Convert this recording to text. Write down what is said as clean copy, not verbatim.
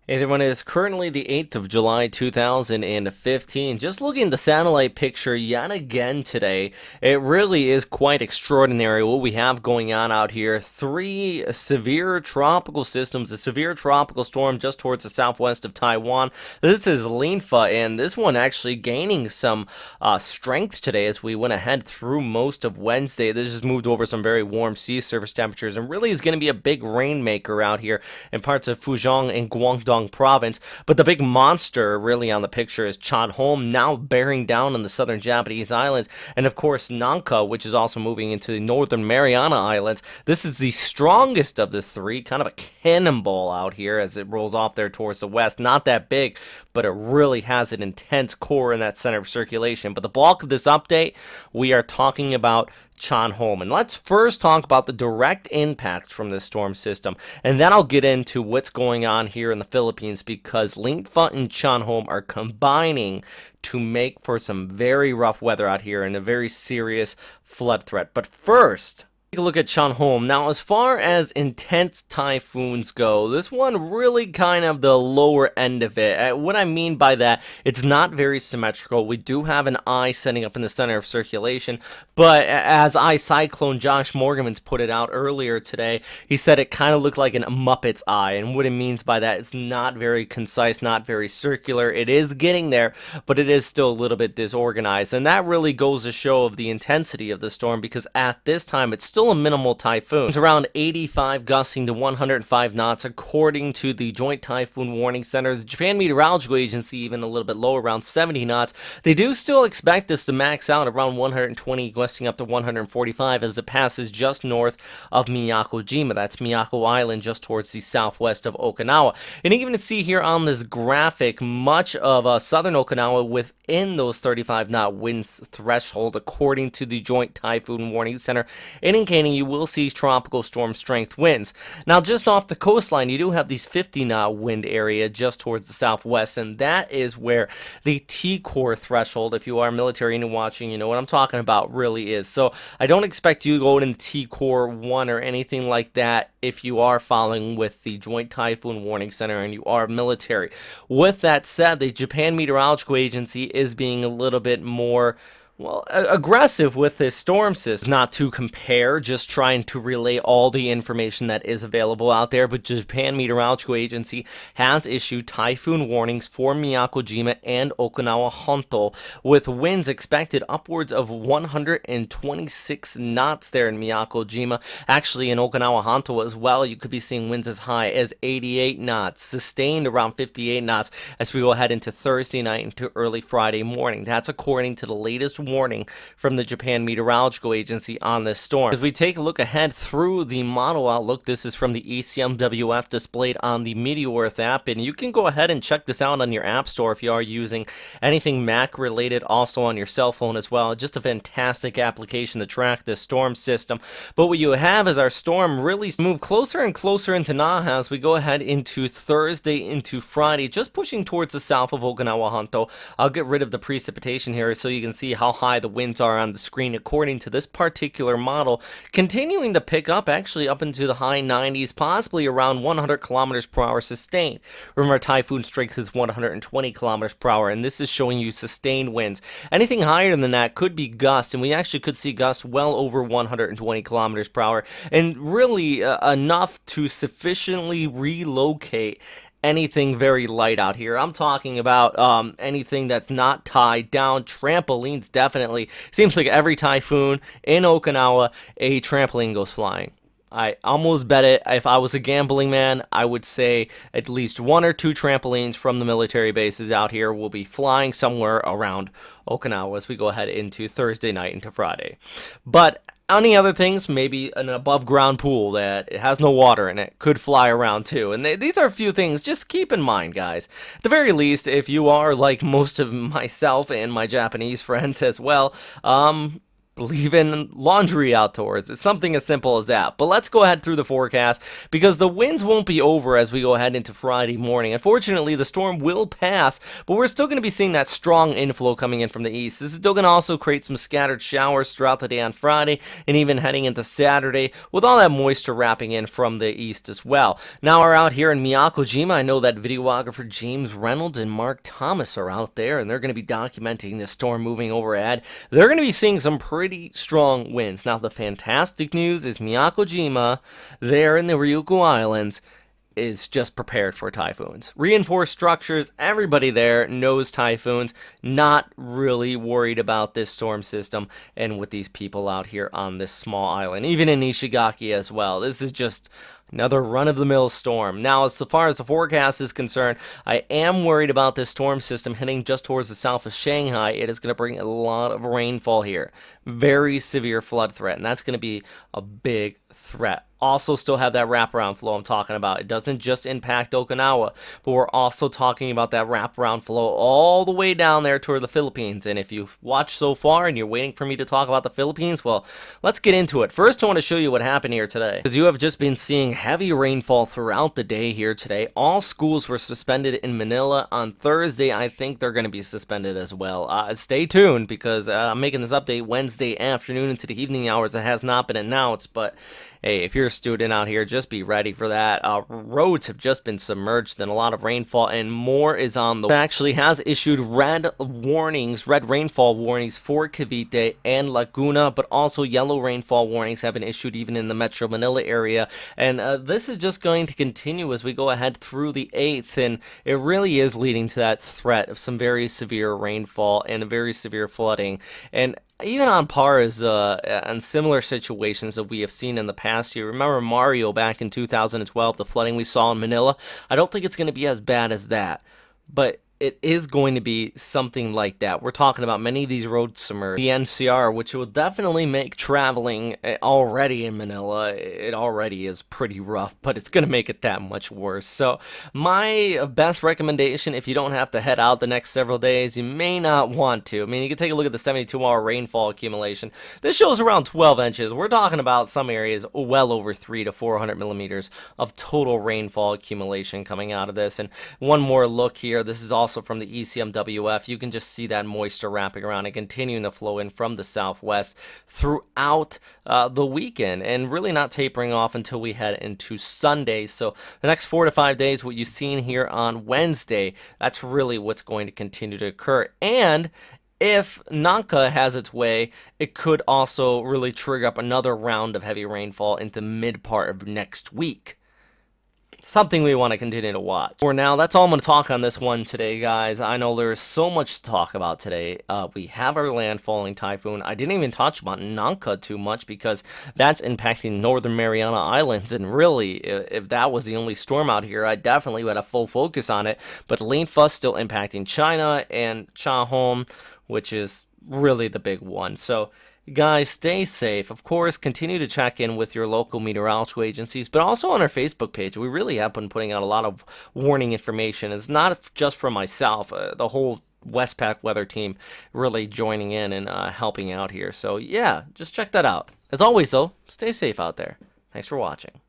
Hey everyone, it is currently the 8th of July 2015. Just looking at the satellite picture yet again today, it really is quite extraordinary what we have going on out here. Three severe tropical systems, a severe tropical storm just towards the southwest of Taiwan. This is Linfa, and this one actually gaining some strength today as we went ahead through most of Wednesday. This just moved over some very warm sea surface temperatures and really is going to be a big rainmaker out here in parts of Fujian and Guangdong province. But the big monster really on the picture is Chanholm, now bearing down on the southern Japanese islands, and of course Nanka, which is also moving into the northern Mariana Islands. This is the strongest of the three, kind of a cannonball out here as it rolls off there towards the west. Not that big, but it really has an intense core in that center of circulation. But the bulk of this update, we are talking about Chanholm. And let's first talk about the direct impact from this storm system, and then I'll get into what's going on here in the Philippines, because Lingfa and Chanholm are combining to make for some very rough weather out here and a very serious flood threat. But first, take a look at Chanholm. Now, as far as intense typhoons go, this one really kind of the lower end of it. What I mean by that, it's not very symmetrical. We do have an eye setting up in the center of circulation, but as Cyclone Josh Morgan's put it out earlier today, he said it kind of looked like a Muppet's eye, and what it means by that, it's not very concise, not very circular. It is getting there, but it is still a little bit disorganized, and that really goes to show of the intensity of the storm, because at this time, it's still a minimal typhoon. It's around 85 gusting to 105 knots according to the Joint Typhoon Warning Center. The Japan Meteorological Agency even a little bit lower, around 70 knots. They do still expect this to max out around 120, gusting up to 145 as it passes just north of Miyako-jima. That's Miyako Island, just towards the southwest of Okinawa. And you can see here on this graphic much of southern Okinawa within those 35 knot winds threshold according to the Joint Typhoon Warning Center, indicating you will see tropical storm strength winds. Now, just off the coastline, you do have these 50 knot wind area just towards the southwest, and that is where the T-core threshold, if you are military and watching, you know what I'm talking about, really is. So I don't expect you to go into T-core 1 or anything like that if you are following with the Joint Typhoon Warning Center and you are military. With that said, the Japan Meteorological Agency is being a little bit more, well, aggressive with this storm system. Not to compare, just trying to relay all the information that is available out there. But Japan Meteorological Agency has issued typhoon warnings for Miyako-jima and Okinawa Honto, with winds expected upwards of 126 knots there in Miyako-jima. Actually, in Okinawa Honto as well, you could be seeing winds as high as 88 knots, sustained around 58 knots as we go ahead into Thursday night into early Friday morning. That's according to the latest warning from the Japan Meteorological Agency on this storm. As we take a look ahead through the model outlook, this is from the ECMWF displayed on the Meteor app, and you can go ahead and check this out on your app store if you are using anything Mac related, also on your cell phone as well. Just a fantastic application to track this storm system. But what you have is our storm really move closer and closer into Naha as we go ahead into Thursday into Friday, just pushing towards the south of Okinawa Honto. I'll get rid of the precipitation here so you can see how high the winds are on the screen according to this particular model, continuing to pick up actually up into the high 90s, possibly around 100 kilometers per hour sustained. Remember, typhoon strength is 120 kilometers per hour, and this is showing you sustained winds. Anything higher than that could be gusts, and we actually could see gusts well over 120 kilometers per hour, and really enough to sufficiently relocate anything very light out here. I'm talking about anything that's not tied down. Trampolines, definitely. Seems like every typhoon in Okinawa, a trampoline goes flying. I almost bet it. If I was a gambling man, I would say at least 1 or 2 trampolines from the military bases out here will be flying somewhere around Okinawa as we go ahead into Thursday night into Friday. But any other things, maybe an above ground pool that it has no water in it, could fly around too. And these are a few things just keep in mind, guys. At the very least, if you are like most of myself and my Japanese friends as well, leave in laundry outdoors. It's something as simple as that. But let's go ahead through the forecast because the winds won't be over as we go ahead into Friday morning. Unfortunately, the storm will pass, but we're still going to be seeing that strong inflow coming in from the east. This is still going to also create some scattered showers throughout the day on Friday and even heading into Saturday with all that moisture wrapping in from the east as well. Now we're out here in Miyako-jima. I know that videographer James Reynolds and Mark Thomas are out there, and they're going to be documenting this storm moving overhead. They're going to be seeing some pretty strong winds. Now, the fantastic news is Miyako-jima, there in the Ryukyu Islands, is just prepared for typhoons. Reinforced structures, everybody there knows typhoons, not really worried about this storm system and with these people out here on this small island, even in Ishigaki as well. This is just another run-of-the-mill storm. Now, as far as the forecast is concerned, I am worried about this storm system heading just towards the south of Shanghai. It is going to bring a lot of rainfall here. Very severe flood threat, and that's going to be a big threat. Also still have that wraparound flow I'm talking about. It doesn't just impact Okinawa, but we're also talking about that wraparound flow all the way down there toward the Philippines. And if you've watched so far and you're waiting for me to talk about the Philippines, well, let's get into it. First, I want to show you what happened here today. Because you have just been seeing heavy rainfall throughout the day here today. All schools were suspended in Manila on Thursday. I think they're going to be suspended as well. Stay tuned because I'm making this update Wednesday afternoon into the evening hours. It has not been announced, but hey, if you're a student out here, just be ready for that. Roads have just been submerged in a lot of rainfall, and more is on the way. It actually has issued red rainfall warnings for Cavite and Laguna, but also yellow rainfall warnings have been issued even in the Metro Manila area. And this is just going to continue as we go ahead through the 8th, and it really is leading to that threat of some very severe rainfall and very severe flooding. And even on par as on similar situations that we have seen in the past year. Remember Mario back in 2012, the flooding we saw in Manila? I don't think it's going to be as bad as that, but it is going to be something like that. We're talking about many of these roads submerged. The NCR, which will definitely make traveling already in Manila, it already is pretty rough, but it's going to make it that much worse. So my best recommendation, if you don't have to head out the next several days, you may not want to. I mean, you can take a look at the 72-hour rainfall accumulation. This shows around 12 inches. We're talking about some areas well over 300 to 400 millimeters of total rainfall accumulation coming out of this. And one more look here. This is also from the ECMWF. You can just see that moisture wrapping around and continuing to flow in from the southwest throughout the weekend and really not tapering off until we head into Sunday. So the next 4 to 5 days, what you've seen here on Wednesday, that's really what's going to continue to occur. And if Nanka has its way, it could also really trigger up another round of heavy rainfall into mid part of next week. Something we want to continue to watch. For now, that's all I'm going to talk on this one today, guys. I know there's so much to talk about today. We have our landfalling typhoon. I didn't even touch about Nanka too much because that's impacting Northern Mariana Islands. And really, if that was the only storm out here, I definitely would have full focus on it. But Linfa still impacting China and Chanholm, which is really the big one. So guys, stay safe. Of course, continue to check in with your local meteorological agencies, but also on our Facebook page. We really have been putting out a lot of warning information. It's not just for myself. The whole Westpac weather team really joining in and helping out here. So yeah, just check that out. As always, though, stay safe out there. Thanks for watching.